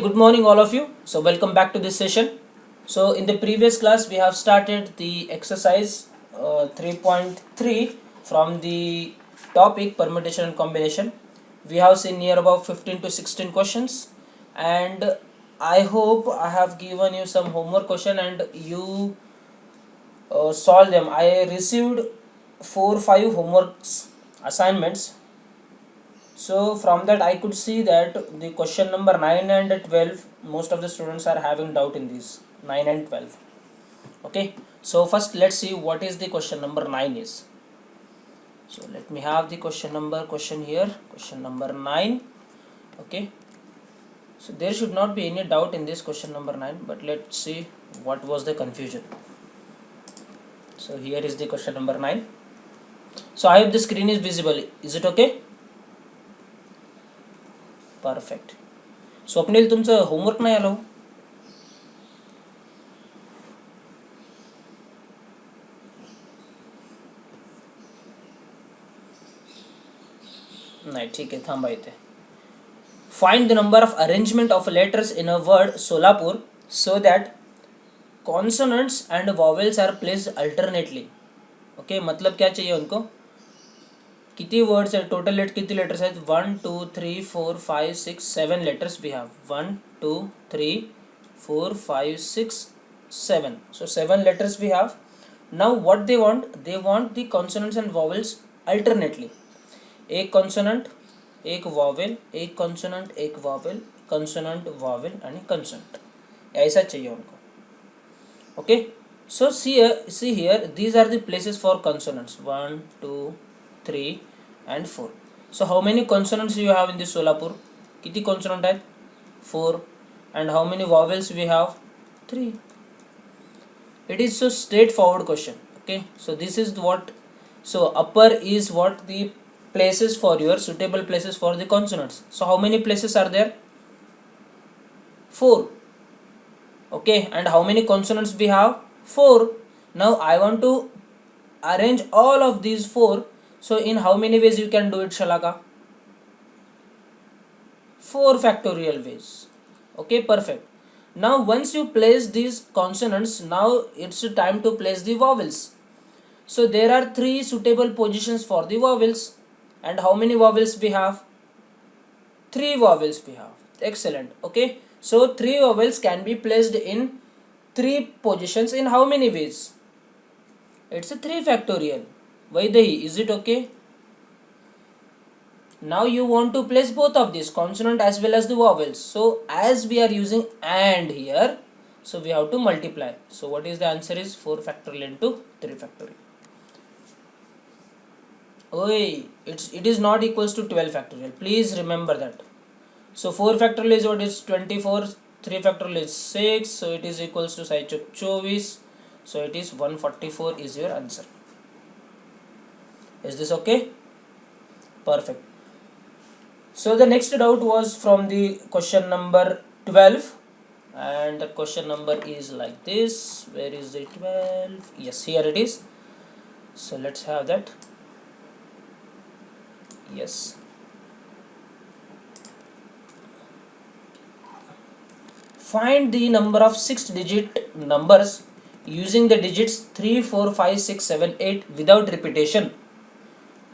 Good morning all of you. So welcome back to this session. So in the previous class we have started the exercise 3.3 from the topic permutation and combination. We have seen near about 15 to 16 questions, and I hope I have given you some homework question and you solve them. I received 4-5 homeworks assignments. So from that I could see that the question number 9 and 12, most of the students are having doubt in these 9 and 12. Okay, so first let's see what is the question number 9 is. So let me have the question here, question number 9. Okay, so there should not be any doubt in this question number 9, but let's see what was the confusion. So here is the question number 9. So I hope the screen is visible. Is it okay? Perfect. Swapnil तुमचं homework नाही आलं. नाही ठीक आहे, थांबा इथे. Find the number of arrangement of letters in a word Solapur so that consonants and vowels are placed alternately. Okay, मतलब क्या चाहिए उनको, किती वर्ड्स है टोटल, किती लेटर्स आहेत, 1 2 3 4 5 6 7 letters we have. 1 2 3 4 5 6 7. So 7 letters we have. Now what they want the consonants and vowels alternately. एक consonant एक vowel, एक consonant एक vowel, consonant vowel and consonant, ऐसा चाहिए उनको. Okay, so see here these are the places for consonants 1 2 3 and 4. So how many consonants you have in this Solapur? किती consonant आहेत? 4. And how many vowels we have? 3. It is so straightforward question. Okay, so this is what, so upper is what the places for your suitable places for the consonants. So how many places are there? 4. Okay, and how many consonants we have? 4. Now I want to arrange all of these 4. So in how many ways you can do it, Shalaka? 4 factorial ways. Okay, perfect. Now once you place these consonants, now it's time to place the vowels. So there are 3 suitable positions for the vowels. And how many vowels we have? 3 vowels we have. Excellent. Okay, so 3 vowels can be placed in 3 positions in how many ways? It's a 3 factorial. Vaidehi, is it okay? Now you want to place both of these, consonant as well as the vowels. So as we are using and here, so we have to multiply. So what is the answer is 4 factorial into 3 factorial. Oi, it is not equals to 12 factorial. Please remember that. So 4 factorial is what is 24, 3 factorial is 6, so it is equals to 24. So it is 144 is your answer. Is this okay? Perfect. So the next doubt was from the question number 12, and the question number is like this. Where is the 12? Yes, here it is. So let's have that. Yes, find the number of 6-digit numbers using the digits 3 4 5 6 7 8 without repetition.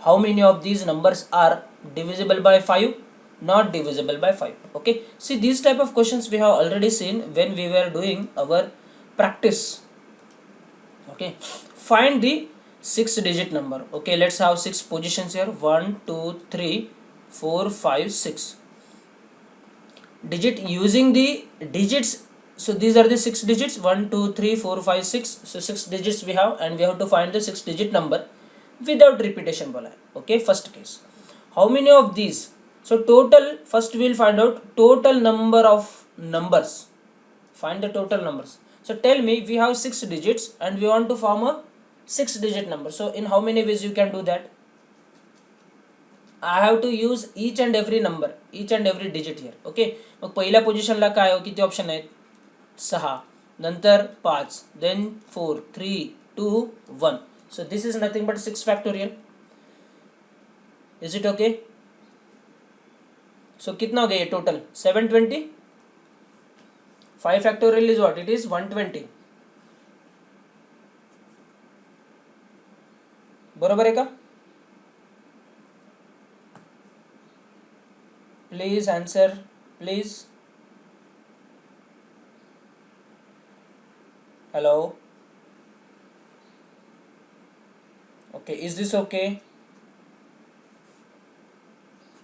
How many of these numbers are divisible by 5, not divisible by 5? Okay, see these type of questions we have already seen when we were doing our practice. Okay, find the 6-digit number. Okay, let's have 6 positions here. 1 2 3 4 5 6 digit using the digits. So these are the 6 digits, 1 2 3 4 5 6. So 6 digits we have, and we have to find the 6-digit number without repetition bola hai. Okay, first case, how many of these? So total, first we will find out total number of numbers. Find the total numbers. So tell me, we have 6 digits and we want to form a 6-digit number. So in how many ways you can do that? I have to use each and every number, each and every digit here. Okay, मग पहिल्या पोझिशनला काय हो, किती option आहेत? 6, नंतर 5, then 4 3 2 1. So this is nothing but 6 factorial. Is it okay? So कितना हो गया ये total? 720. 5 factorial is what? It is 120. बरोबर आहे का? Please answer, please. Hello. Okay, is this okay?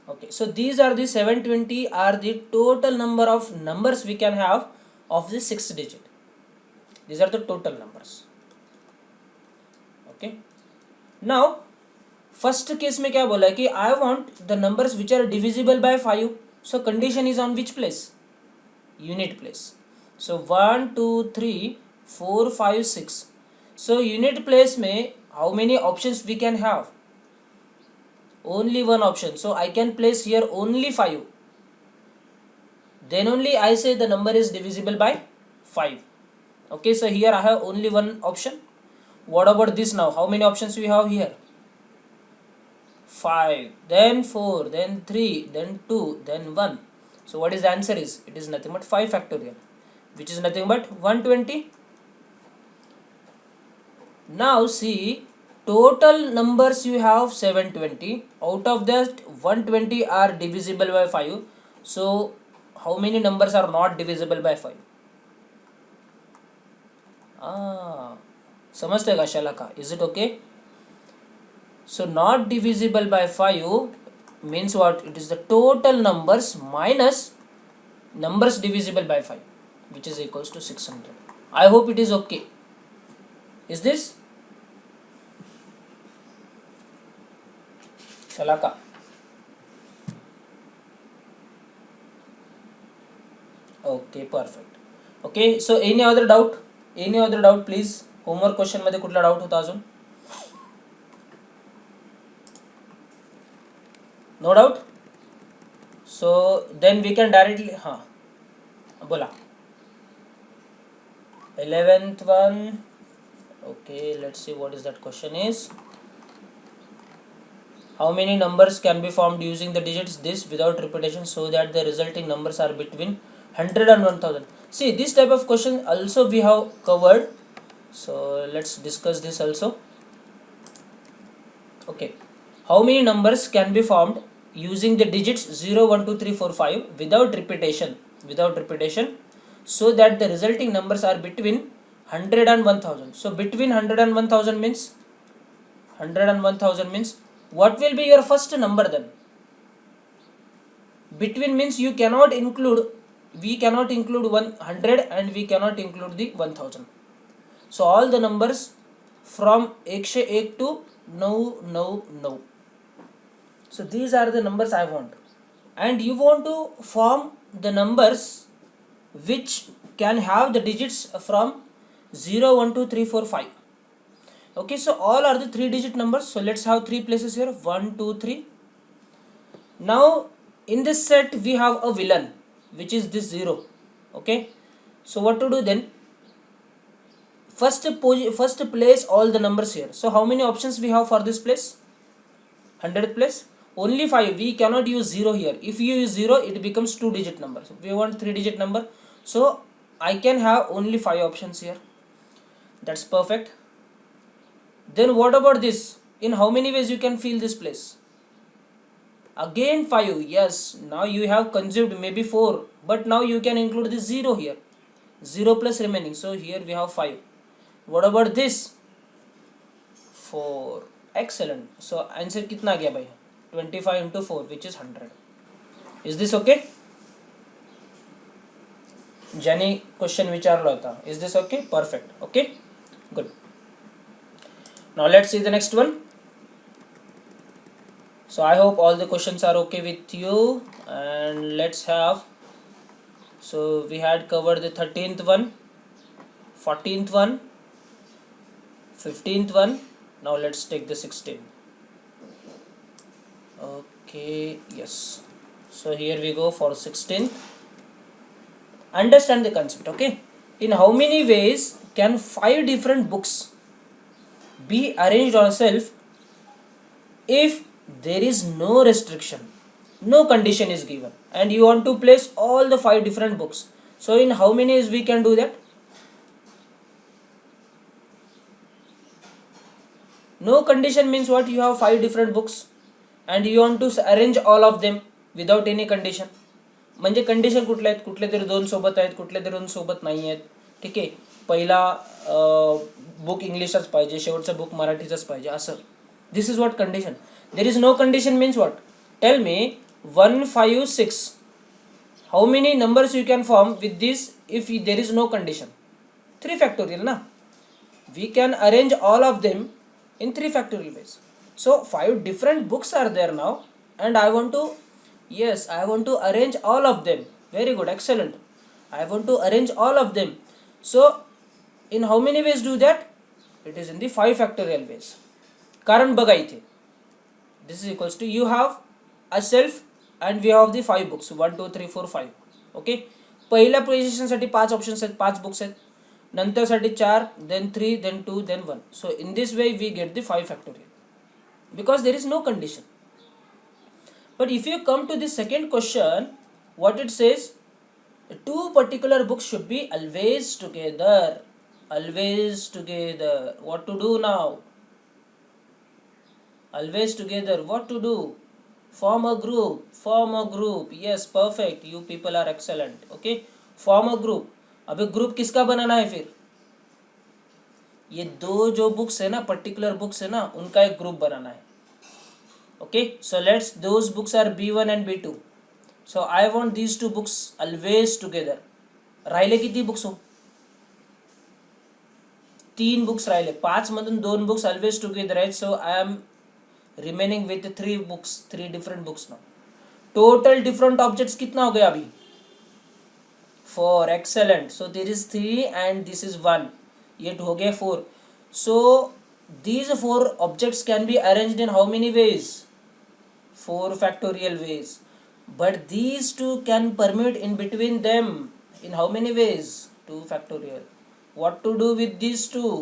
Okay, so these are the 720 are the total number of numbers we can have of the 6th digit. These are the total numbers. Okay, now first case में क्या बोला है कि I want the numbers which are divisible by 5. So condition is on which place? Unit place. So 1 2 3 4 5 6. So unit place में how many options we can have? Only one option. So I can place here only 5. Then only I say the number is divisible by 5. Okay, so here I have only one option. What about this now? How many options we have here? 5, then 4, then 3, then 2, then 1. So what is the answer is? It is nothing but 5 factorial, which is nothing but 120. Now see, total numbers you have 720. Out of that 120 are divisible by 5. So how many numbers are not divisible by 5? समझते का शाला का? Is it okay? So not divisible by 5 means what? It is the total numbers minus numbers divisible by 5, which is equals to 600. I hope it is okay. Is this? Shalaka. Okay, perfect. Okay, so any other doubt? Any other doubt please? Homework question मध्ये कुठला doubt होता अजून? No doubt? So then we can directly बोला 11th one. Okay, let's see what is that question is. How many numbers can be formed using the digits this without repetition so that the resulting numbers are between 100 and 1000? See, this type of question also we have covered. So let's discuss this also. Okay, how many numbers can be formed using the digits 0 1 2 3 4 5 without repetition so that the resulting numbers are between 100 and 1000? So between 100 and 1000 means what will be your first number then? Between means we cannot include 100 and we cannot include the 1000. So all the numbers from 101 to 999. So these are the numbers I want, and you want to form the numbers which can have the digits from 0 1 2 3 4 5. Okay, so all are the 3-digit numbers. So let's have 3 places here, 1 2 3. Now in this set we have a villain, which is this 0. Okay, so what to do then? First place all the numbers here. So how many options we have for this place? 100th place, only 5. We cannot use 0 here. If you use 0, it becomes 2-digit number. So we want 3-digit number, so I can have only 5 options here. That's perfect. Then what about this? In how many ways you can fill this place? Again 5. Yes, now you have consumed maybe 4, but now you can include the 0 here. 0 plus remaining. So here we have 5. What about this? 4. Excellent. So answer कितना गया भाई? 25 into 4, which is 100. Is this okay? ज्याने question विचारला होता. Is this okay? Perfect. Okay? Good. Now let's see the next one. So I hope all the questions are okay with you, and let's have, so we had covered the 13th one, 14th one, 15th one. Now let's take the 16th. Okay, yes. So here we go for 16th. Understand the concept, okay? In how many ways can 5 different books be arranged on a shelf if there is no restriction, no condition is given, and you want to place all the 5 different books? So in how many ways we can do that? No condition means what? You have 5 different books and you want to arrange all of them without any condition. म्हणजे condition कुठल्या आहेत? कुठले तरी 2 सोबत आहेत, कुठले तरी 2 सोबत नाही आहेत. ठीक आहे, पहिला बुक इंग्लिशच पाहिजे, शेवटचा बुक मराठीचाच पाहिजे असं. This is what condition. There is no condition means what? Tell me 1, 5, 6. How many numbers you can form with this if there is no condition? 3 factorial ना. We can arrange all of them in 3 factorial ways. So 5 different books are there now and I want to arrange all of them. Very good, excellent. I want to arrange all of them. So in how many ways do that? It is in the 5 factorial ways. कारण बघा इथे this is equals to, you have a shelf and we have the 5 books 1, 2, 3, 4, 5. Okay, पहिल्या position साठी 5 options आहेत, 5 books आहेत. नंतर साठी 4, then 3, then 2, then 1. So in this way we get the 5 factorial because there is no condition. But if you come to the second question, what it says, 2 particular books should be always together. Always together. What to do now? Always together. What to do? Form a group. Form a group. Yes, perfect. You people are excellent. Okay. Form a group. अबे group किसका बनाना है फिर? ये 2 जो books है ना, particular books है ना, उनका एक ग्रुप बनाना है. Okay, so let's those books are B1 and B2. So I want these 2 books always together. राहिले किती बुक्स हो? 3 बुक्स राहिले. 5 मधून 2 बुक्स ऑलवेज टुगेदर आहेत. So I am remaining with 3 books, 3 different books now. Total different objects कितना हो गया अभी? 4. Excellent. So there is 3 and this is 1. ये हो गया 4. So these 4 objects can be arranged in how many ways? 4 factorial ways. But these 2 can permute in between them in how many ways? 2 factorial. What to do with these 2?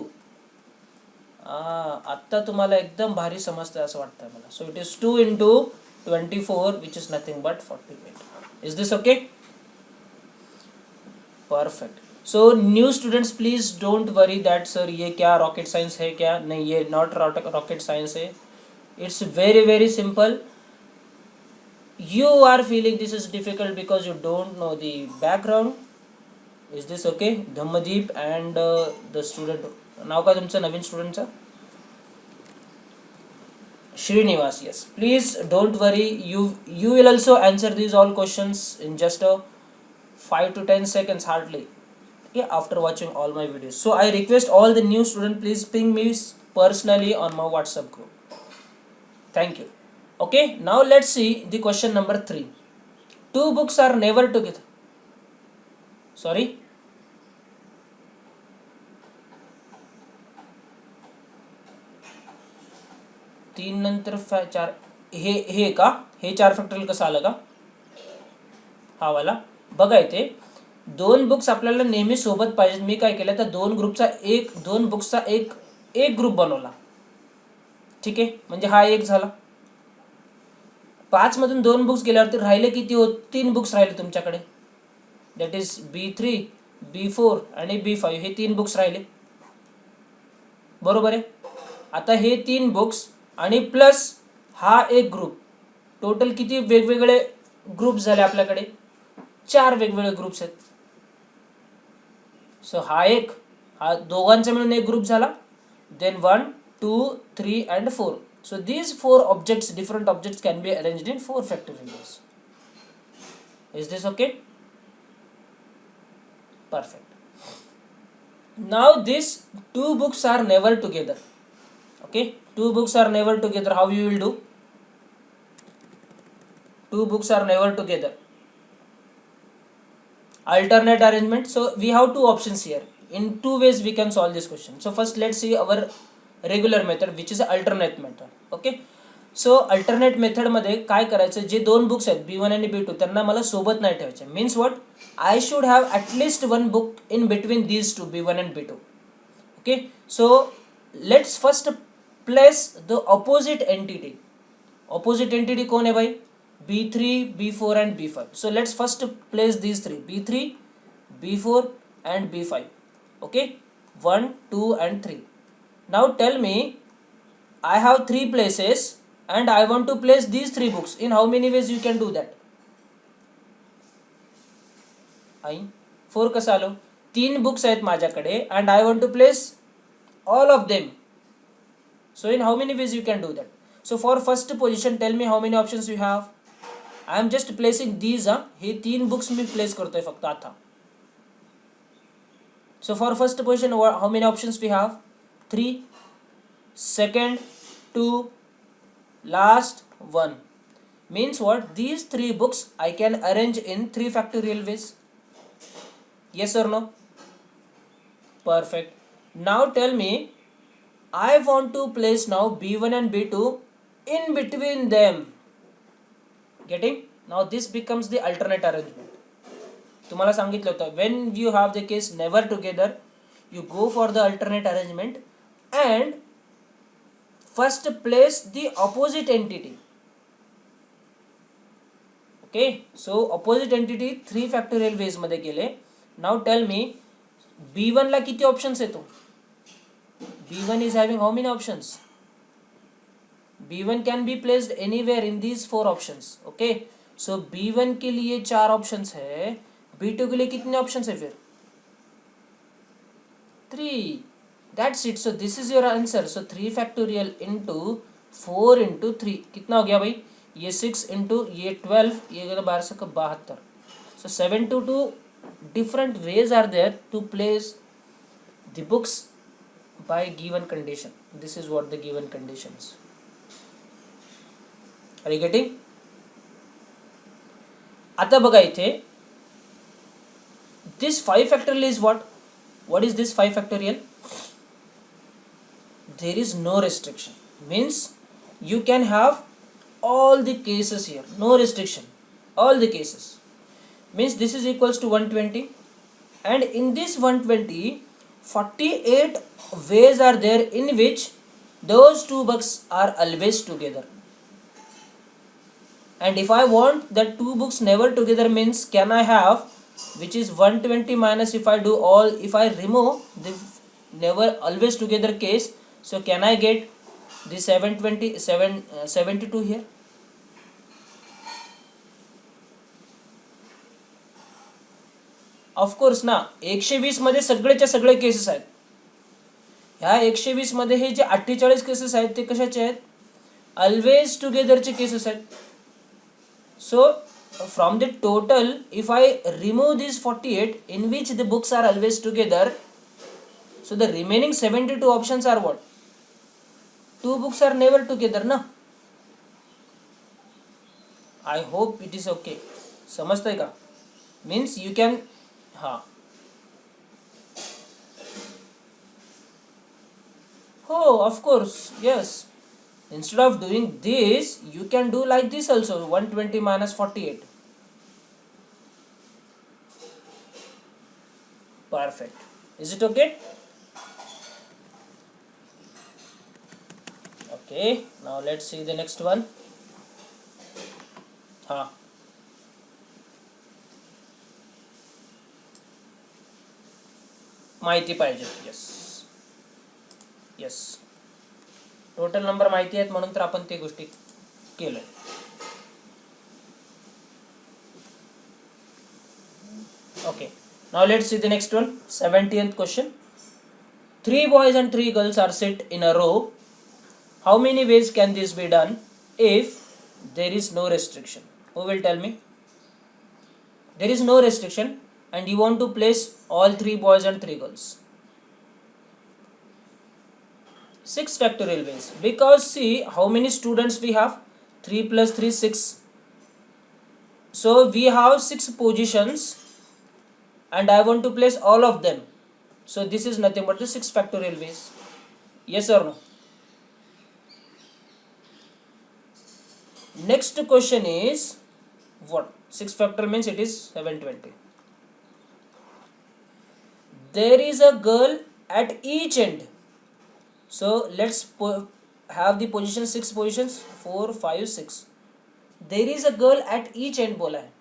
आता तुम्हाला एकदम भारी समजतंय असं वाटतंय मला. So it is 2 into 24 which is nothing but 48. Is this okay? Perfect. So new students please don't worry that sir ये क्या रॉकेट साइंस है क्या? नहीं, ये नॉट रॉकेट साइंस है. It's very very simple. You are feeling this is difficult because you don't know the background. Is this okay? Dhammadeep and the student, नाव काय तुमचं नवीन स्टुडंटचं? Shrinivas. Yes, please don't worry. You will also answer these all questions in just a 5 to 10 seconds hardly, okay, after watching all my videos. So I request all the new student, please ping me personally on my WhatsApp group. Thank you. Okay, now let's see the question number 3. 2 books are never together. Sorry, 3 नंतर 4. हे का? हे 4 factorial कसं आलं का? हा वाला बघा इथे 2 books आपल्याला नेहमी सोबत पाहिजेत. मी काय केलं तर 2 बुक्सचा एक ग्रुप बनवला. ठीक आहे, म्हणजे हा एक झाला. 5 मधून 2 बुक्स गेल्यावरती राहिले किती होत? 3 बुक्स राहिले तुमच्याकडे. दॅट इज B3, B4 आणि B5. हे 3 बुक्स राहिले, बरोबर आहे. आता हे 3 बुक्स आणि प्लस हा एक ग्रुप, टोटल किती वेगवेगळे ग्रुप झाले आपल्याकडे? 4 वेगवेगळे ग्रुप्स आहेत. सो हा दोघांचा मिळून एक ग्रुप झाला. Then 1, 2, 3 and 4. So these 4 objects, different objects can be arranged in 4 factorial ways. Is this okay? Perfect. Now these 2 books are never together. Okay, 2 books are never together. How you will do? 2 books are never together. Alternate arrangement. So we have 2 options here. In 2 ways we can solve this question. So first let's see our regular method, which is alternate method. Okay, so alternate मेथडमध्ये काय करायचं? जे 2 books आहेत B1 आणि B2 त्यांना मला सोबत नाही ठेवायचे. Means what? I should have at least 1 book in between these 2, B1 and B2. Okay, so let's first place the opposite entity. Opposite entity कौन है भाई? B3, B4 and B5. So let's first place these 3, B3, B4 and B5. Okay, 1, 2 and 3. Now tell me, I have 3 places and I want to place these 3 books. In how many ways you can do that? आई 4 कसं आलो? 3 books आहेत माझ्याकडे and I want to place all of them. So in how many ways you can do that? So for first position, tell me how many options you have. I am just placing these. Hey 3 books me place करतोय फक्त आता. So for first position, how many options we have? 3. Second 2, last 1. Means what? These 3 books I can arrange in 3 factorial ways. Yes or no? Perfect. Now tell me, I want to place now B1 and B2 in between them. Getting? Now this becomes the alternate arrangement. तुम्हाला सांगितलं होतं, when you have the case never together, you go for the alternate arrangement and first place the opposite entity. Okay, so opposite entity 3 factorial ways मध्ये गेले. Now tell me, B1 ला किती options येतो? B1 is having how many options? B1 can be placed anywhere in these 4 options. Okay, so B1 के लिए 4 options है, B2 के लिए कितने options है फिर? 3. That's it. So this is your answer. So 3 factorial into 4 into 3 कितना हो गया भाई? ये 6 into ये 12, ये 12 से 72. So 7 to 2 different ways are there to place the books by given condition. This is what the given conditions. Are you getting? आता बघा इथे, this 5 factorial is what? What is this 5 factorial? There is no restriction. Means you can have all the cases here. No restriction. All the cases. Means this is equals to 120. And in this 120, 48 ways are there in which those 2 books are always together. And if I want that 2 books never together, means can I have, which is 120 minus if I do all, if I remove the never always together case, so can I get the 72 here? Of course ना, 120 मध्ये सगळेच्या सगळे cases आहेत. ह्या 120 मध्ये हे जे 48 cases आहेत ते कशाचे आहेत? ऑलवेज टुगेदरचे केसेस आहेत. So from the total, if I remove these 48 in which the books are always together, so the remaining 72 options are what? 2 books are never together ना. I hope it is okay. समजतंय का? Means you can, हाँ, oh of course, yes. Instead of doing this, you can do like this also, 120 minus 48. Perfect. Is it okay? Okay, now let's see the next one. हाँ, माहिती पाहिजे. Yes yes, total number माहिती आहेत म्हणून तर आपण ते गोष्टी केलं. Okay, now let's see the next one. 70th question. 3 boys and 3 girls are sit in a row. How many ways can this be done if there is no restriction? Who will tell me? There is no restriction and you want to place all 3 boys and 3 girls. 6 factorial ways, because see how many students we have? 3 plus 3 6. So we have 6 positions and I want to place all of them. So this is nothing but the 6 factorial ways. Yes or no? Next question is what? 6 factorial means it is 720. There is a girl at each end. So let's have the position 6 positions, 4 5 6. There is a girl at each end बोला है.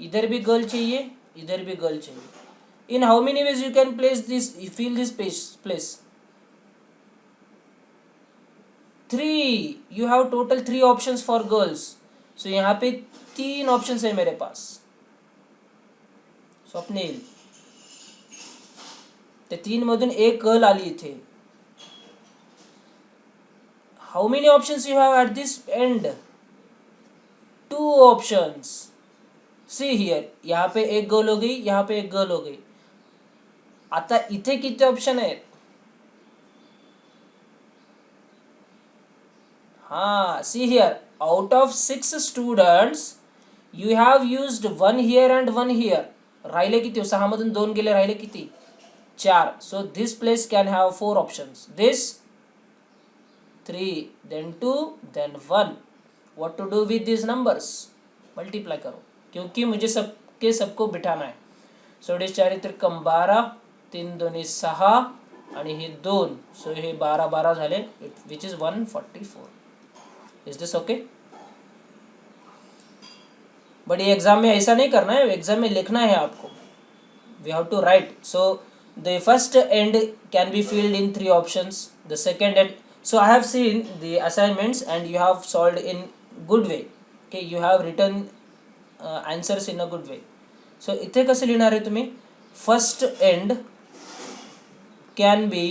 इधर भी girl चाहिए, इधर भी girl चाहिए. In how many ways you can place this, fill this place? 3. You have total 3 options for girls. So यहाँ पे 3 options है मेरे पास. स्वप्नील, ते 3 मधून एक गर्ल आली इथे. How many options you have at this end? 2 options. See here, यहाँ पे एक गर्ल हो गई, यहाँ पे एक गर्ल हो गई. आता इथे किती ऑप्शन आहेत? हाँ, see here, out of 6 students you have used 1 here and 1 here. राहिले किती? 6 मधून 2 गेले, राहिले किती? 4. So this place can have 4 options. This 3, then 2, then 1. What to do with these numbers? Multiply करो, क्योंकि मुझे सबको बिठाना है. So it is 4 त्रिकम 12, 3 दोन्ही 6 आणि हे 2. So हे 12 झाले, which is 144. Is this okay? But ये एग्जाम में ऐसा नहीं करना है, एग्जाम में लिखना है आपको. We have to write. So the first end can be filled in 3 options. The second end. So I have seen the assignments and you have solved in good way. Okay, you have written answers in a good way. So इथे कसं लिहिणार आहे तुम्ही? First end can be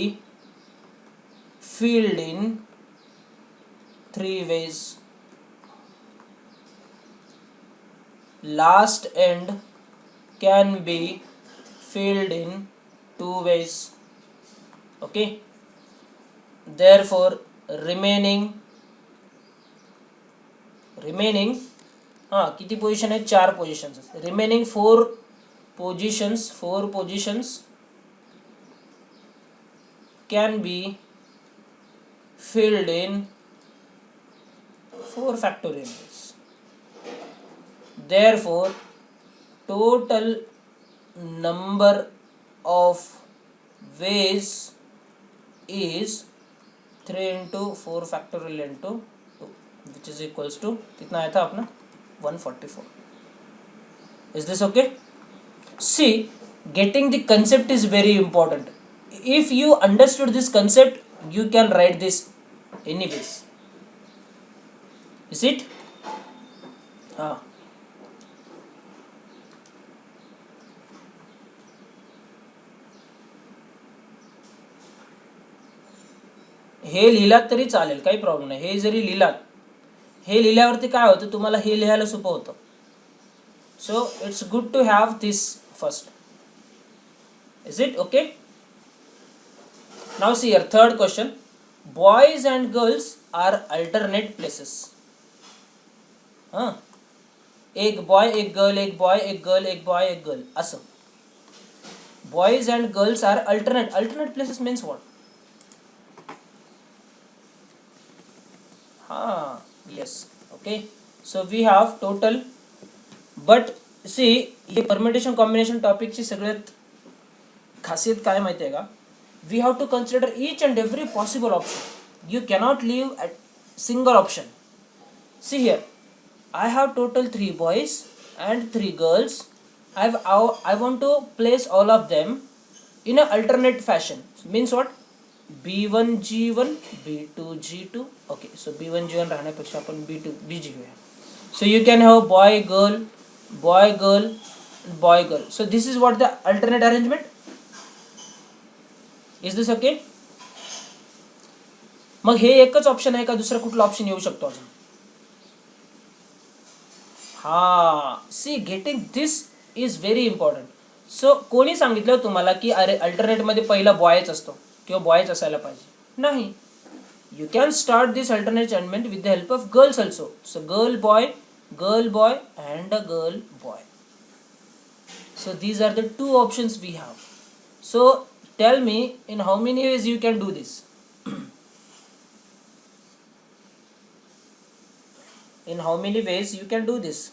filled in 3 ways. Last end can be filled in 2 ways. Okay, therefore remaining किती position आहे? 4 positions. Remaining 4 positions can be filled in 4 factorial ways. Therefore total number of ways is 3 into 4 factorial into 2, which is equals to कितना आया था अपना? 144. Is this okay? See, getting the concept is very important. If you understood this concept, you can write this anyways. Is it? हे लिहिलात तरी चालेल, काही problem नाही. हे जरी लिहिलात, हे लिहिल्यावरती काय होतं, तुम्हाला हे लिहायला सोपं होतं. So it's good to have this first. Is it okay? Now see here, third question. Boys and girls are alternate places. एक बॉय एक गर्ल, एक बॉय एक गर्ल, एक बॉय एक गर्ल, असं. Boys and girls are alternate places means what? Yes, okay. So we have total, but see, ये permutation combination topic ची सगळ्यात खासियत काय माहिती आहे का? We have to consider each and every possible option. You cannot leave a single option. See here, I have total 3 boys and 3 girls. I want to place all of them in a alternate fashion. Means what? B1 G1, B2 G2. Okay, so B1 G1 राहण्यापेक्षा आपण B2 B घेऊया. So you can have boy girl, boy girl, boy girl. So this is what the alternate arrangement. Is this okay? मग हे एकच option आहे का? दुसरा कुठला option येऊ शकतो अजून? See, getting this is very important. So कोणी सांगितलं तुम्हाला की अरे अल्टरनेट मध्ये पहिला बॉयच असतो किंवा बॉयच असायला पाहिजे? नाही. You can start this alternate arrangement with the help of girls also. So girl boy and a girl boy. So these are the 2 options we have. So tell me, in how many ways you can do this? In how many ways you can do this?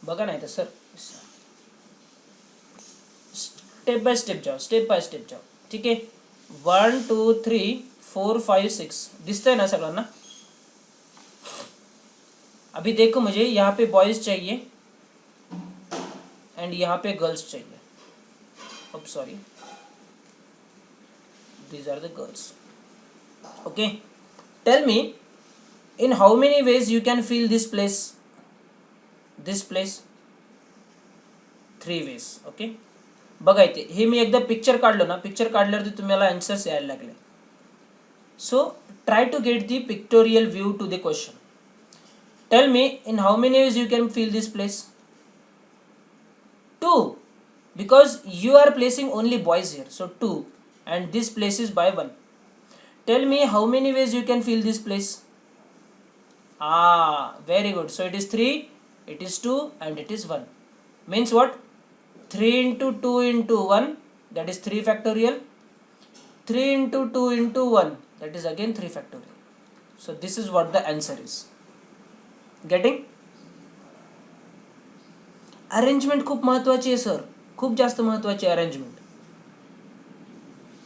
बघा नाही तर sir, step by step जाओ. ठीक है, 1 2 3 4 5 6 दिखता है ना सगळ्यांना? अभी देखो, मुझे यहाँ पे बॉयज चाहिए, एंड यहाँ पे गर्ल्स चाहिए. अब sorry, these are the girls. Okay, tell me in how many ways you can feel this place. 3 ways. Okay, बघा इथे हे मी एकदा पिक्चर काढलं ना, पिक्चर काढल्यावरती तुम्हाला आन्सर्स यायला लागले. So try to get the pictorial view to the question. Tell me in how many ways you can fill this place. 2, because you are placing only boys here, so 2, and this place is by 1. Tell me how many ways you can feel this place. Very good. So it is 3, it is 2, and it is 1. Means what? 3 into 2 into 1, that is 3 factorial. 3 into 2 into 1, that is again 3 factorial. So this is what the answer is. Getting? Arrangement खूप महत्वाची आहे sir, खूप जास्त महत्वाची आहे arrangement.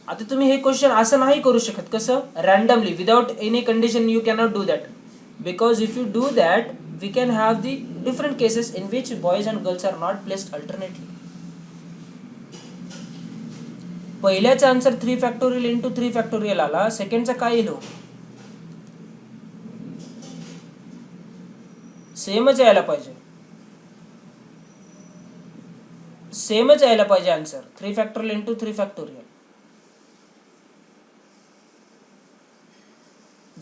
आता तुम्ही हे question असं नाही करू शकत. कसं? Randomly without any condition you cannot do that, because if you do that we can have the different cases in which boys and girls are not placed alternately. पहिल्याचा आन्सर 3 फॅक्टोरियल इंटू 3 फॅक्टोरियल आला, सेकंडचा काय येईल? सेमच यायला पाहिजे, सेमच यायला पाहिजे आन्सर. 3 factorial into 3 factorial.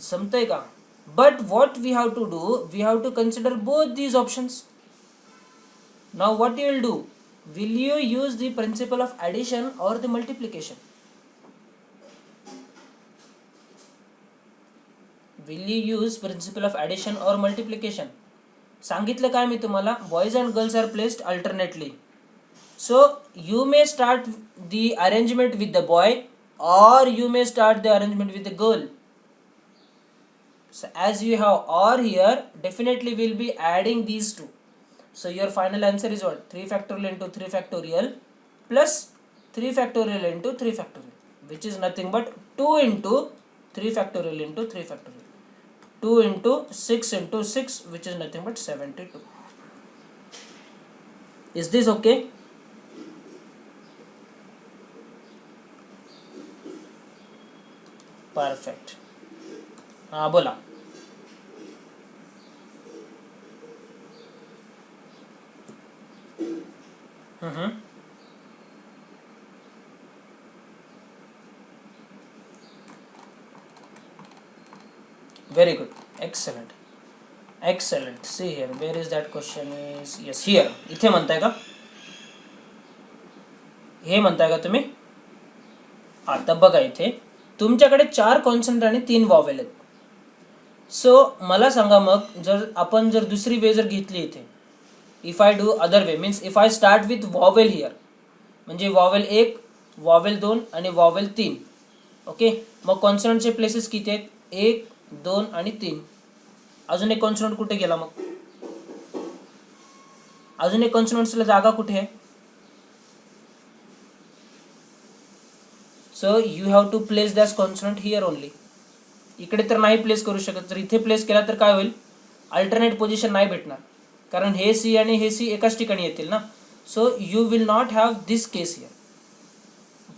जमतंय का? But what we have to do, we have to consider both these options. Now what you will do, will you use the principle of addition or the multiplication? Will you use principle of addition or multiplication? सांगितलं काय मी तुम्हाला, boys and girls are placed alternately, so you may start the arrangement with the boy or you may start the arrangement with the girl. So as you have or here, definitely we'll be adding these two. So your final answer is what? 3 factorial into 3 factorial plus 3 factorial into 3 factorial, which is nothing but 2 into 3 factorial into 3 factorial. 2 into 6 into 6, which is nothing but 72. Is this okay? Perfect. बोला. Very good. Excellent. Excellent. See here. Where is that question? Is yes here. इथे म्हणताय का? हे म्हणताय का तुम्ही? आता बघा इथे तुमच्याकडे 4 कॉन्सोनंट आणि 3 वॉवेल आहेत. सो मला सांगा मग जर आपण जर दुसरी वे जर घेतली इथे, if I do other way means if I start with vowel here, म्हणजे वॉवेल 1, वॉवेल 2 आणि वॉवेल 3. ओके, मग कॉन्सोनंटचे प्लेसेस किती आहेत? 1, 2 आणि 3. अजून एक कॉन्सोनंट कुठे गेला? मग अजून एक कॉन्सोनंटला जागा कुठे आहे? So you have to place that consonant here only. इकडे तर नाही प्लेस करू शकत. जर इथे प्लेस केला तर काय होईल? अल्टरनेट पोझिशन नाही भेटणार, कारण हे सी आणि हे सी एकाच ठिकाणी येतील ना. So you will not have this case here.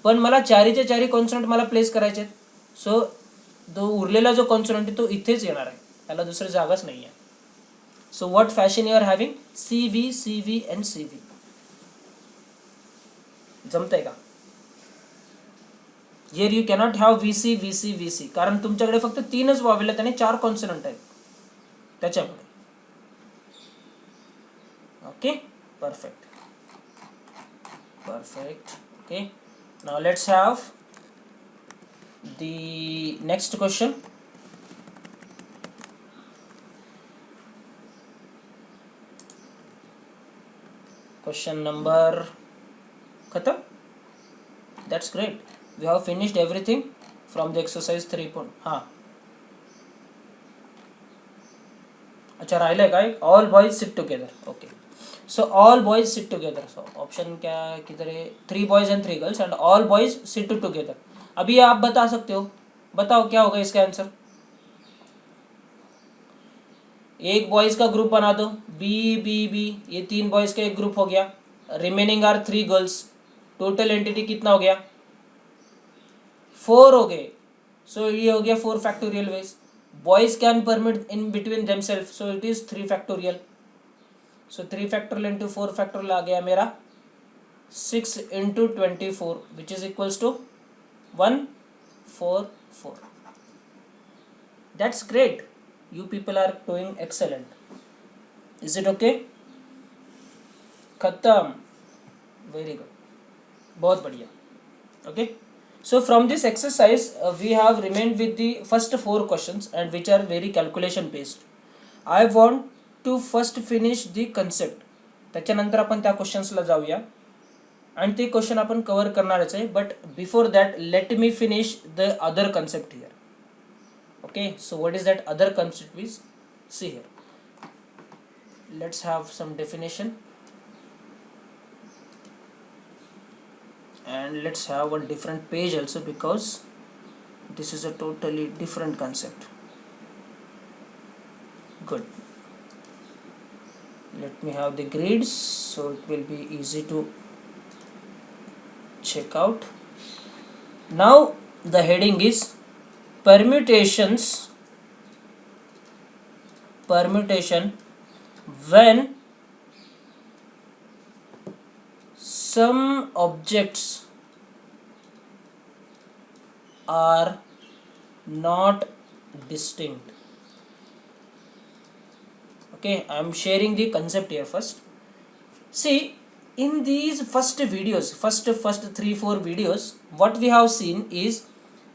पण मला चारीचे चारी कॉन्सोनंट मला प्लेस करायचे आहेत. सो तो उरलेला जो कॉन्सोनंट आहे तो इथेच येणार आहे, त्याला दुसरी जागाच नाही आहे. So what fashion you are having? C V, C V and C V. जमतंय का? Here you cannot have V C, V C, V C, कारण तुमच्याकडे फक्त 3च वॉवेल आहेत आणि 4 कॉन्सोनंट आहेत त्याच्यामुळे. Okay, perfect, perfect. Okay, now let's have the next question. Question number khatam. That's great. We have finished everything from the exercise 3. हाँ, अच्छा राहिलंय काय? All boys sit together. Okay, so all boys sit together. So option क्या किधर है? 3 boys and 3 girls and all boys sit together. अभी आप बता सकते हो, बताओ क्या होगा इसका आंसर? एक बॉयज का ग्रुप बना दो, बी बी बी, ये 3 बॉयज का एक ग्रुप हो गया. Remaining are 3 girls, total entity कितना हो गया, 4 हो गए. सो ये हो गया 4 factorial ways. Boys can permit in between themself, so it is 3 factorial. So 3 factorial into 4 factorial आ गया मेरा 6 into 24 which is equals to 144. That's great. You people are doing excellent. Is it okay? खत्म. Very good. बहुत बढ़िया. Okay. So from this exercise we have remained with the first 4 questions and which are very calculation based. I want to first finish the concept. त्याच्यानंतर आपण त्या क्वेश्चन्सला जाऊया आणि ते question आपण कव्हर करणारच आहे. But before that let me finish the other concept here. Okay, so what is that other concept we see here? Let's have some definition and let's have one different page also because this is a totally different concept. Good. Let me have the grids so it will be easy to check out. Now the heading is permutation when some objects are not distinct. Okay, I am sharing the concept here first. See, in these first videos, first 3-4 videos, what we have seen is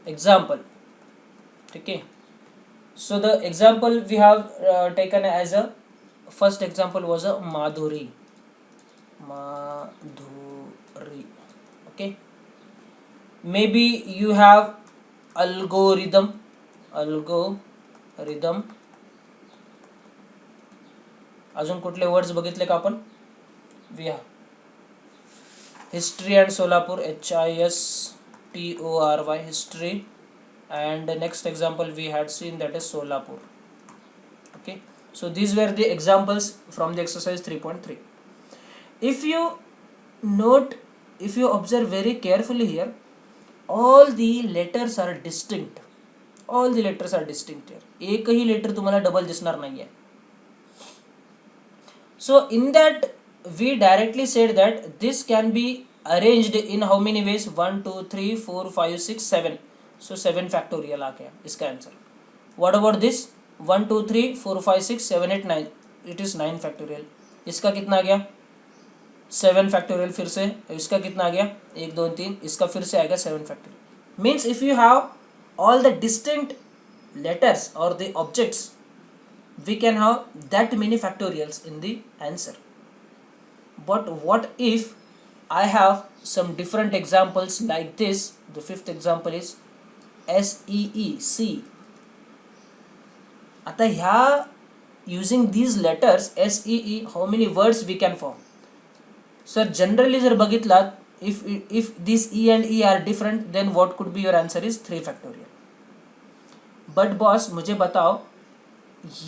example. Okay, so the example we have taken as a first example was a Madhuri. Okay, maybe you have algorithm. अजून कुठले words बघितले का आपण? we have history and Solapur, HISTORY, history. And the next example we had seen, that is Solapur. Okay, so these were the examples from the exercise 3.3. if you observe very carefully here, all the letters are distinct. here एकही letter तुम्हाला double दिसणार नाहीये. so in that we directly said that this can be arranged in how many ways? 1 2 3 4 5 6 7. So 7 factorial आ गया इसका answer. What about this? 1 2 3 4 5 6 7 8 9. It is 9 factorial. इसका कितना आ गया? 7 factorial. फिर से इसका कितना आ गया? 1 2 3. इसका फिर से आएगा 7 factorial. Means if you have all the distinct letters or the objects, we can have that many factorials in the answer. But what if I have some different examples like this? The fifth example is SEE. आता ह्या using these letters SEE, how many words we can form? Sir, generally जर बघितलात, if these E and E are different, then what could be your answer is 3 factorial. But boss, मुझे बताओ,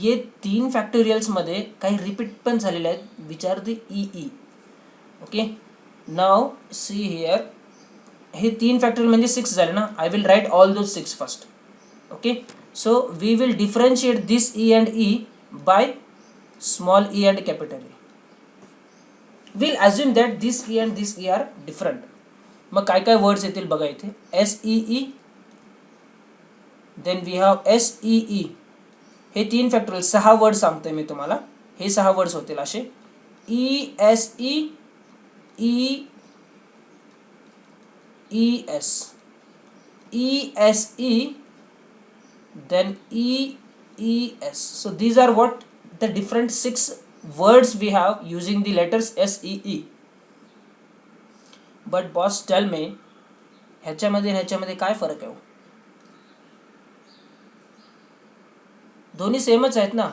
ये 3 factorials मध्ये काही repeat पण झालेले आहेत, which are the EE. Okay, now see here, हे 3 फॅक्टोरियल म्हणजे 6 झाले ना. I will write all those 6 first. Okay, so we will differentiate this E and E by small e and capital E. Will assume that this E and this E are different. मग काय काय words येतील बघा इथे. SEE, then we have SEE. हे 3 factorial 6 word सांगतोय मी तुम्हाला. हे 6 words होतील असे. ESE, EES, ESE, then EES. So these are what the different 6 words we have using the letters SEE. But boss, tell me, ह्याच्यामध्ये काय फरक आहे? दोन्ही सेमच आहेत ना.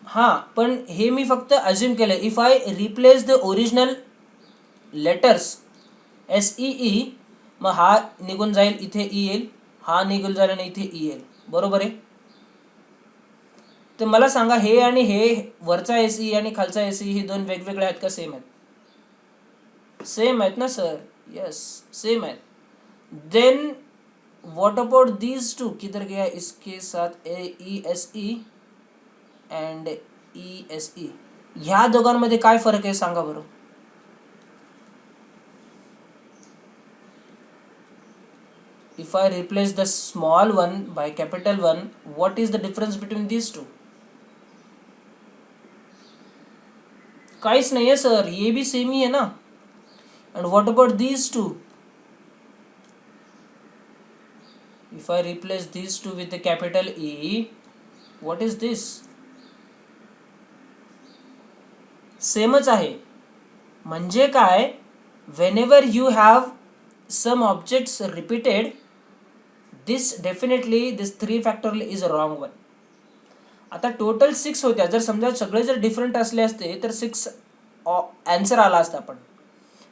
हां, पण हे मी फक्त अज्युम केलं. If I replace the original letters SEE, मग हा निघून जाईल, इथे E येईल, हा निघून जाईल आणि इथे E येईल. बरोबर आहे. तर मला सांगा, हे आणि हे, वरचा एसी आणि खालचा एसी, हे दोन वेगवेगळे आहेत का सेम आहेत? सेम आहेत ना सर. यस, सेम आहेत. Then what about these two, किधर गया इसके साथ E S E and E S E, ह्या दोघांमध्ये काय फरक आहे सांगा बरं. If I replace the small one by capital one, what is the difference between these two? काहीच नहीं है सर, ये भी सेम ही है ना. And what about these two? If I replace these two with the capital E, what is this? सेमच आहे. म्हणजे काय, whenever you have some objects repeated, this definitely, this 3 factorial is a wrong one. आता total 6 होत्या, जर समजा सगळे जर डिफरंट असले असते तर 6 आन्सर आला असता.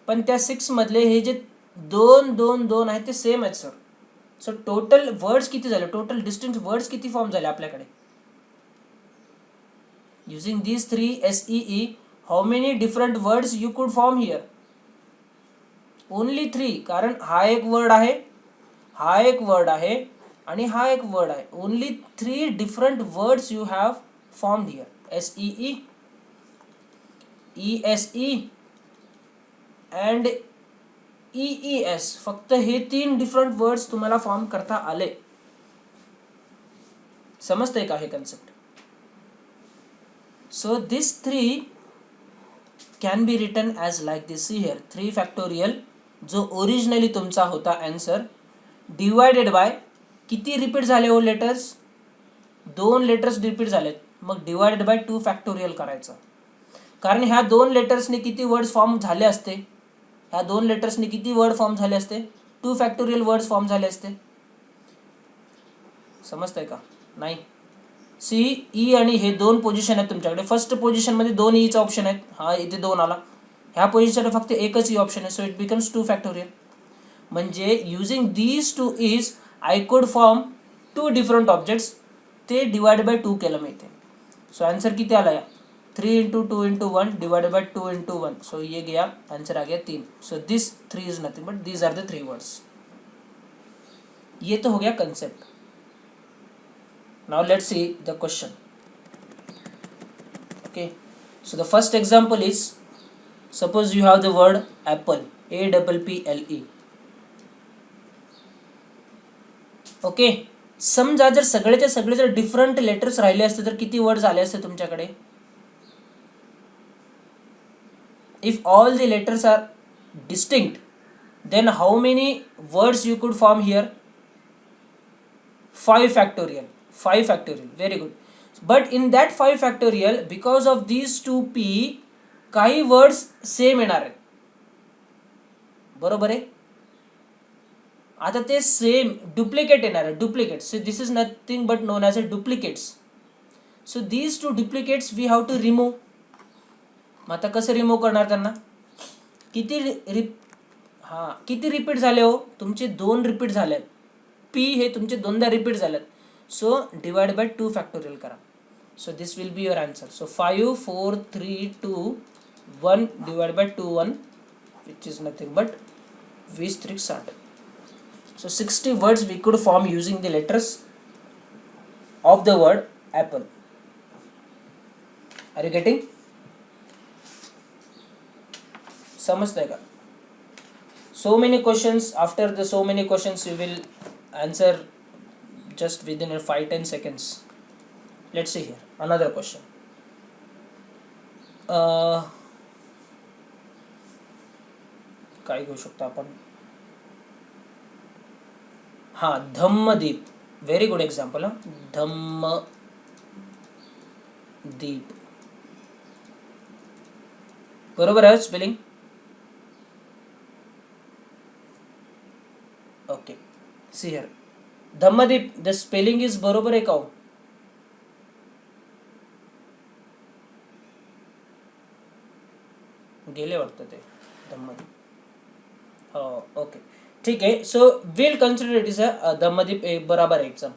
पण त्या 6 मधले हे जे 2 2 2 आहेत ते सेम आहेत सर. सो टोटल वर्ड्स किती झाले, टोटल डिस्टिंक्ट वर्ड्स किती फॉर्म झाले आपल्याकडे. Using these 3 SEE, how many different words you could form here? Only 3. कारण हा एक वर्ड आहे, हा एक वर्ड आहे आणि हा एक वर्ड आहे. Only 3 different words you have formed here. SEE, ESE and EES. फक्त हे 3 डिफरंट वर्ड्स तुम्हाला फॉर्म करता आले. समजतंय का हे concept? So this 3 can be written as like this here. 3 factorial जो ओरिजिनली तुमचा होता आन्सर, डिवायडेड बाय किती रिपीट झाले हो लेटर्स? 2 लेटर्स रिपीट झालेत. मग डिवायडेड बाय 2 फॅक्टोरियल करायचं. कारण ह्या 2 लेटर्सने किती वर्ड्स फॉर्म झाले असते? ह्या 2 लेटर्सने किती वर्ड फॉर्म झाले असते? 2 फॅक्टोरियल वर्ड्स फॉर्म झाले असते. समजतंय का? नाही. सी, ई आणि हे 2 पोझिशन आहेत तुमच्याकडे. फर्स्ट पोझिशनमध्ये 2 ईचा ऑप्शन आहेत. हा इथे 2 आला. ह्या पोझिशनला फक्त एकच ई ऑप्शन आहे. So it becomes 2 factorial. म्हणजे using these 2 is I could form 2 different objects. ते डिवाइड बाय 2 केलं मी इथे. सो आंसर किती आला या? 3 into 2 into 1 divided by 2 into 1. So ये गया, आंसर आ गया 3. So this 3 is nothing but these are the 3 words. ये तो हो गया concept. Now let's see the question. Okay, so the first example is, suppose you have the word apple, APPLE. Okay, समजा जर सगळेचे सगळे जर डिफरंट लेटर्स राहिले असते तर किती वर्ड्स आले असते तुमच्याकडे? If all the letters are distinct, then how many words you could form here? 5 factorial. 5 factorial, very good. But in that 5 factorial, because of these 2p, काही वर्ड्स सेम येणार आहेत. बरोबर आहे. आता ते सेम डुप्लिकेट येणार आहे. Duplicate. So this is nothing but known as a duplicates. So these 2 duplicates we have to remove. मग आता कसं रिमूव्ह करणार त्यांना? किती किती रिपीट झाले हो? तुमचे 2 रिपीट झालेत. पी हे तुमचे 2दा रिपीट झालेत. So divide by 2 factorial करा. So this will be your answer. So 5 4 3 2 1 divided by 2 1, which is nothing but 20 3 60. So 60 words we could form using the letters of the word apple. Are you getting? समझते का? So many questions. After the so many questions you will answer just within 5-10 seconds. Let's see here another question. काय घेऊ शकतो आपण? हा, Dhammadeep. Very good example. Dhammadeep बरोबर आहे spelling? Okay, see here. Dhammadeep, the spelling is बरोबर आहे का हो? गेले वाटतं ते धम्मदीप. हो, ओके, ठीक आहे. So will consider it is a Dhammadeep बराबर आहे exam.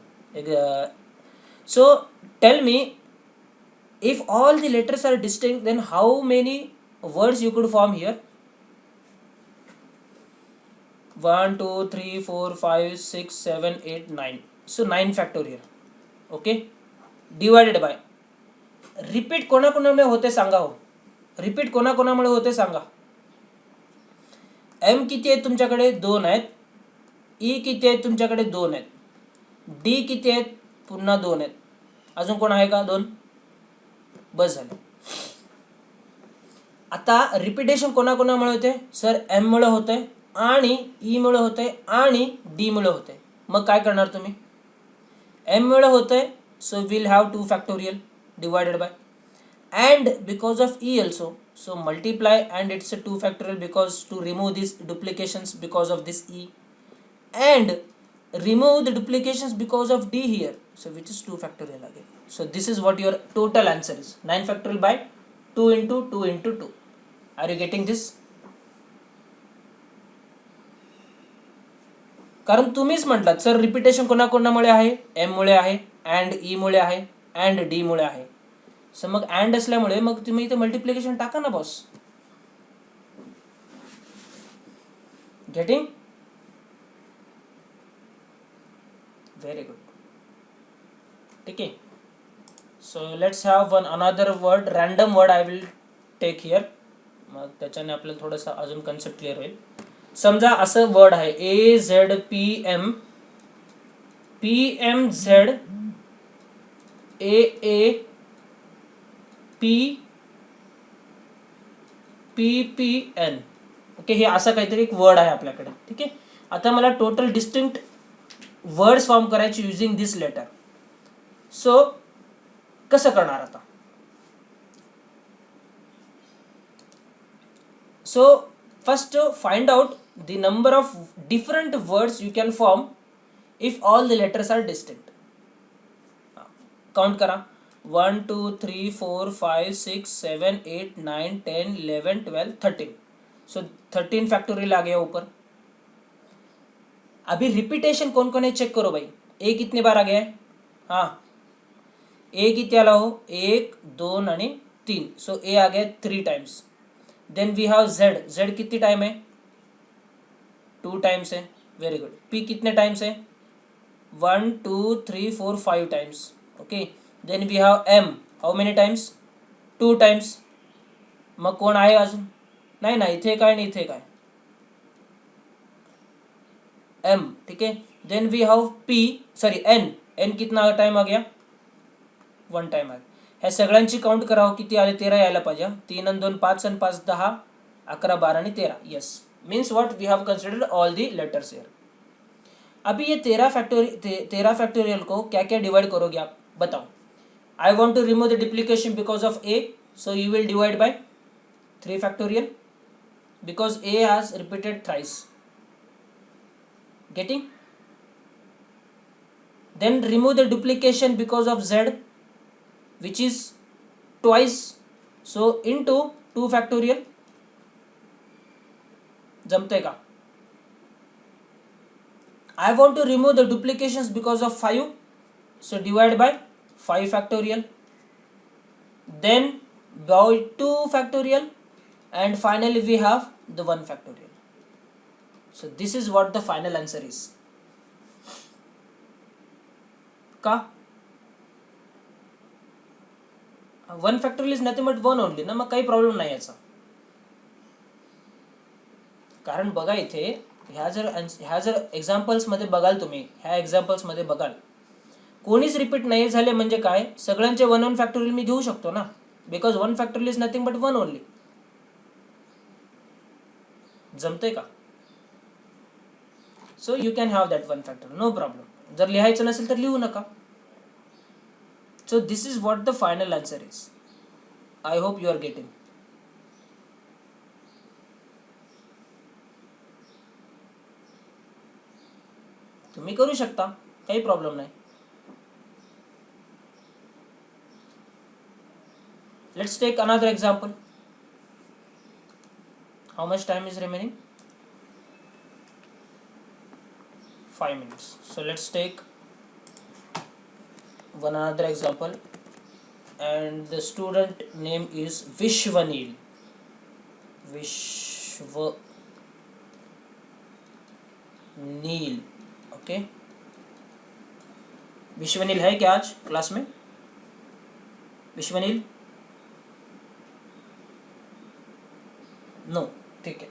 So tell me If all the letters are distinct, then how many words you could form here? 1 2 3 4 5 6 7 8 9. So 9 factorial. Okay, divided by, repeat कोणाकोणामुळे होते सांगा हो, repeat कोणाकोणामुळे होते सांगा. M किती आहेत तुमच्याकडे? 2 आहेत. ई किती आहेत तुमच्याकडे? 2 आहेत. डी किती आहेत? पुन्हा 2 आहेत. अजून कोण आहे का? 2. बस झालं. आता रिपिटेशन कोणाकोणामुळे होते? सर एम मुळे होते आणि ई मुळे होते आणि डी मुळे होते. मग काय करणार तुम्ही? एम मुळे होते, so will have 2 factorial divided by, and because of e also, so multiply and it's a 2 factorial because to remove these duplications because of this e, and remove the duplications because of d here, so which is 2 factorial again. So this is what your total answer is, 9 factorial by 2 into 2 into 2. Are you getting this? कारण तुम्हीच म्हटलात sir repetition कोणाकोणामुळे आहे? M मुळे आहे, and ई मुळे आहे, and D मुळे आहे. सो मग and असल्यामुळे मग तुम्ही इथे मल्टिप्लिकेशन टाका ना बॉस. गेटिंग? Very good. ठीक आहे. So let's have one another word, random word I will take here. मग त्याच्याने आपल्याला थोडंसं अजून कन्सेप्ट क्लिअर होईल. समजा असं वर्ड आहे A Z P M, P M Z A A P P P N. Okay, हे असं काहीतरी एक वर्ड आहे आपल्याकडे. ठीक आहे. आता मला टोटल डिस्टिंक्ट वर्ड्स फॉर्म करायचे युजिंग दिस लेटर. सो कसं करणार आता? So first find out the number of different words you can form if all the letters are distinct. Count करा. 1 2 3 4 5 6 7 8 9 10 11 12 13. सो 13 फैक्टोरियल आ गया ऊपर. अभी रिपीटेशन कौन कौन है चेक करो भाई. ए कितने बार आ गया है? हाँ, ए किती आला हो? 1 2 आणि 3. सो ए आ गया 3 times. Then we have Z. Z कितनी टाइम है? 2 टाइम्स है. Very good. पी कितने टाइम्स है? 1 2 3 4 5 times. Okay. Then we have M. How many times? 2 times. मग कोण आहे अजून? नाही ना, इथे काय नाही, इथे काय? एम. ठीक है. Then we have P, sorry N. N कितना टाइम आ गया? 1 टाइम आ गया. ह्या सगळ्यांची काउंट करावं किती आले? 13 यायला पाहिजे. 3 आणि 2 5 आणि 5 10 11 12 आणि 13. Yes, means what we have considered all the letters here. अभी ये 13 फैक्टोरियल को क्या क्या डिवाइड करोगे आप बताओ. I want to remove the duplication because of a, so you will divide by 3 factorial because a has repeated thrice. Getting? Then remove the duplication because of z, which is twice, so into 2 factorial. जमते का? I want to remove the duplications because of 5, so divide by 5 factorial. Then by 2 factorial, and finally we have the 1 factorial. So this is what the final answer is. का? 1 factorial is nothing but 1 only ना. मग काही problem नाही याचा. कारण बघा इथे ह्या जर एक्झाम्पल्स मध्ये बघाल तुम्ही, ह्या एक्झाम्पल्स मध्ये बघाल कोणीच रिपीट नाही झाले म्हणजे काय? सगळ्यांचे 1 1 फॅक्टोरियल मी घेऊ शकतो ना, because 1 factorial is nothing but 1 only. जमते का? So you can have that 1 factorial, no problem. जर लिहायचं नसेल तर लिहू नका. So this is what the final answer is. I hope you are getting. तुम्ही करू शकता, काही प्रॉब्लेम नाही. Let's take another example. How much time is remaining? 5 minutes. So let's take one another example. and the student name is Vishwanil. Okay, Vishwanil है क्या आज class में? विश्वनील? No, ठीक है.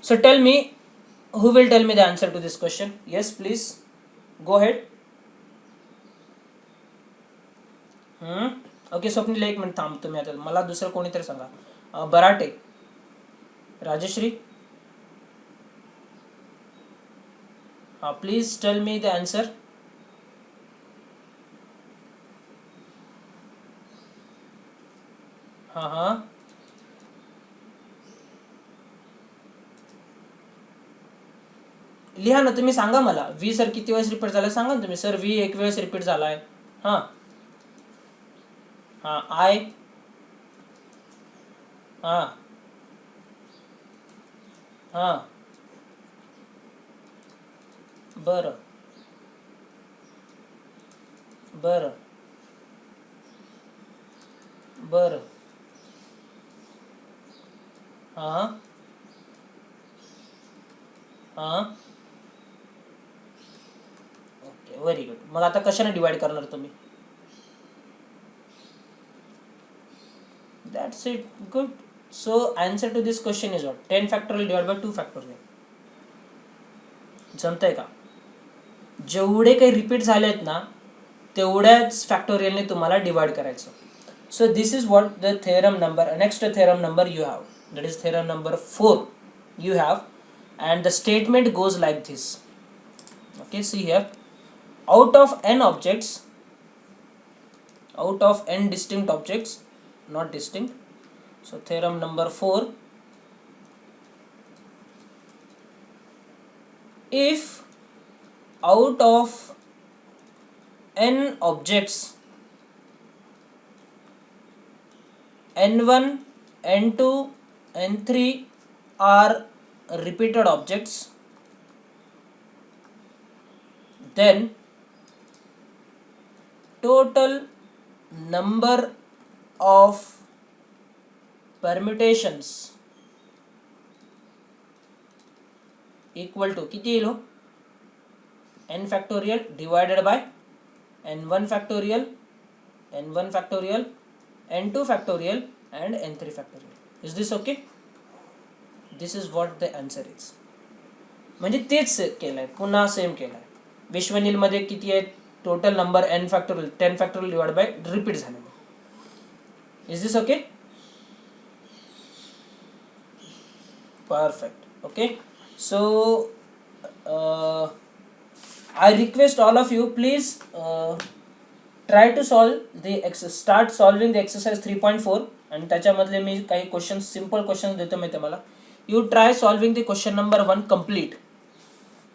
So tell me, who will tell me the answer to this question? Yes, please go ahead. Okay, Swapnil एक minute थांब, तुम्ही आता मला दुसरं कोणीतरी सांगा. बराटे, राजश्री, हाँ please tell me the answer. हाँ हाँ, लिहा ना तुम्ही, सांगा मला. व्ही सर किती वेळेस रिपीट झालाय सांगा ना तुम्ही. सर व्ही एक वेळेस रिपीट झालाय. हां हां, आय, हां हां, बरं बरं बरं, हां हां, ओके, व्हेरी गुड. मग आता कशाने डिवाइड करणार तुम्ही? That's it. Good. So answer to this question is what? 10 factorial divided by 2 factorial. जमतंय का? जेवढे काही रिपीट झाले आहेत ना तेवढ्याच फॅक्टोरियलने तुम्हाला डिवाइड करायचं. सो this is what the theorem number, next theorem number you have, that is theorem number 4 you have, and the statement goes like this. Okay, see here, out of n objects, out of n distinct objects, not distinct, so theorem number 4, if out of n objects n1, n2, n3 are repeated objects, then total number of permutations equal to किती येईल हो? n factorial divided by n1 factorial, n1 factorial, n2 factorial and n3 factorial. Is this okay? This is what the answer is. म्हणजे तेच केलंय, पुन्हा same केलंय. विश्वनील मध्ये किती आहे total number? n factorial, 10 factorial divide by repeat झालेलं. Is this okay? Perfect. Okay, so I request all of you, please try to solve the start solving the exercise 3.4 आणि त्याच्यामधले मी काही क्वेश्चन्स, सिंपल क्वेश्चन्स देतो मी तुम्हाला. You try solving the question number 1 complete.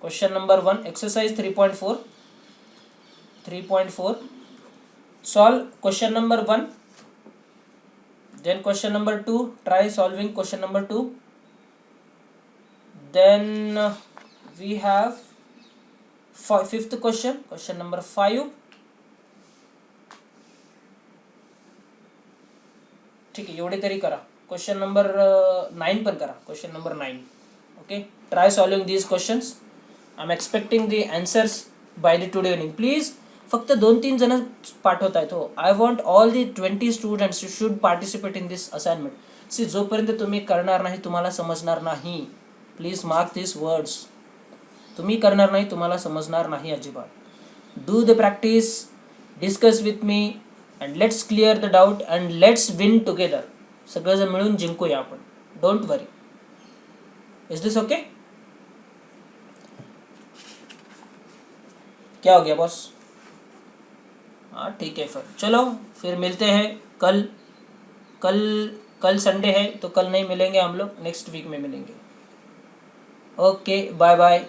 Question number 1, exercise 3.4. 3.4. Solve question number 1. Then question number 2. Try solving question number 2. Then we have fifth question. Question number 5. ठीक आहे, एवढे तरी करा. क्वेश्चन नंबर 9 पण करा. Question number 9. Okay, try solving these questions. I am expecting the answers by the today evening. Please फक्त 2-3 जण पाठवत आहेत हो. I want all the 20 students you should participate in this assignment. See, जोपर्यंत तुम्ही करणार नाही तुम्हाला समजणार नाही. Please mark this words. तुम्ही करणार नाही तुम्हाला समजणार नाही अजिबात. Do the practice, discuss with me and let's clear the doubt and let's win together. सगळेजण मिळून जिंकूया आपण. Don't worry. Is this okay? क्या हो गया बॉस? हाँ ठीक है, फिर चलो फिर मिलते हैं कल. कल संडे है तो कल नहीं मिलेंगे हम लोग, नेक्स्ट वीक में मिलेंगे. Okay, bye bye.